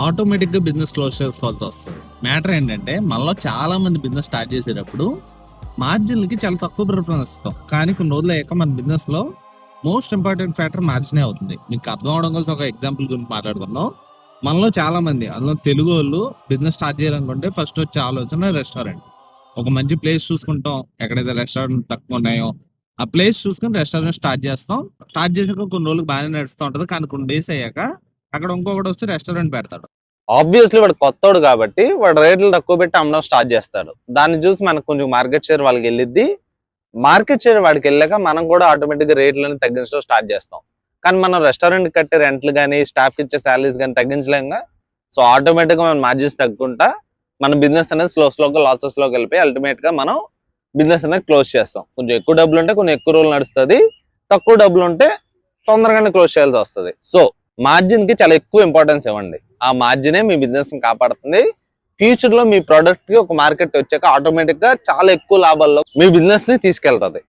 ఆటోమేటిక్గా business close చేసుకోవాల్సి వస్తుంది. మ్యాటర్ ఏంటంటే మనలో చాలా మంది బిజినెస్ స్టార్ట్ చేసేటప్పుడు మార్జిన్లకి చాలా తక్కువ ప్రిఫరెన్స్ ఇస్తాం. కానీ కొన్ని రోజులు అయ్యాక మన బిజినెస్లో మోస్ట్ ఇంపార్టెంట్ ఫ్యాక్టర్ మార్జినే అవుతుంది. మీకు అర్థం అవడం కోసం ఒక ఎగ్జాంపుల్ గురించి మాట్లాడుకుందాం. మనలో చాలా మంది, అందులో తెలుగు వాళ్ళు బిజినెస్ స్టార్ట్ చేయాలనుకుంటే ఫస్ట్ వచ్చే ఆలోచన రెస్టారెంట్. ఒక మంచి ప్లేస్ చూసుకుంటాం, ఎక్కడైతే రెస్టారెంట్ తక్కువ ఉన్నాయో ఆ ప్లేస్ చూసుకుని రెస్టారెంట్ స్టార్ట్ చేస్తాం. స్టార్ట్ చేసాక కొన్ని రోజులకు బాగానే నడుస్తూ ఉంటుంది. కానీ కొన్ని డేస్ అయ్యాక అక్కడ ఇంకొకటి వచ్చి రెస్టారెంట్ పెడతాడు. ఆబ్వియస్లీ వాడు కొత్తోడు కాబట్టి వాడు రేట్లు తక్కువ పెట్టి అమ్మడం స్టార్ట్ చేస్తాడు. దాన్ని చూసి మనకు కొంచెం మార్కెట్ షేర్ వాళ్ళకి వెళ్ళిద్ది. మార్కెట్ షేర్ వాడికి వెళ్ళాక మనం కూడా ఆటోమేటిక్గా రేట్లను తగ్గించడం స్టార్ట్ చేస్తాం. కానీ మనం రెస్టారెంట్ కట్టే రెంట్లు కానీ స్టాఫ్కి ఇచ్చే శాలరీస్ కానీ తగ్గించలేంగా. సో ఆటోమేటిక్గా మనం మార్జిన్స్ తగ్గుకుంటా మన బిజినెస్ అనేది స్లోగా లాసెస్లోకి వెళ్ళిపోయి అల్టిమేట్గా మనం బిజినెస్ అనేది క్లోజ్ చేస్తాం. కొంచెం ఎక్కువ డబ్బులు ఉంటే కొంచెం ఎక్కువ రోజులు నడుస్తుంది, తక్కువ డబ్బులు ఉంటే తొందరగానే క్లోజ్ చేయాల్సి వస్తుంది. సో మార్జిన్ కి చాలా ఎక్కువ ఇంపార్టెన్స్ ఇవ్వండి. ఆ మార్జినే మీ బిజినెస్ ని కాపాడుతుంది. ఫ్యూచర్ లో మీ ప్రోడక్ట్ కి ఒక మార్కెట్ వచ్చాక ఆటోమేటిక్ గా చాలా ఎక్కువ లాభాల్లో మీ బిజినెస్ ని తీసుకెళ్తుంది.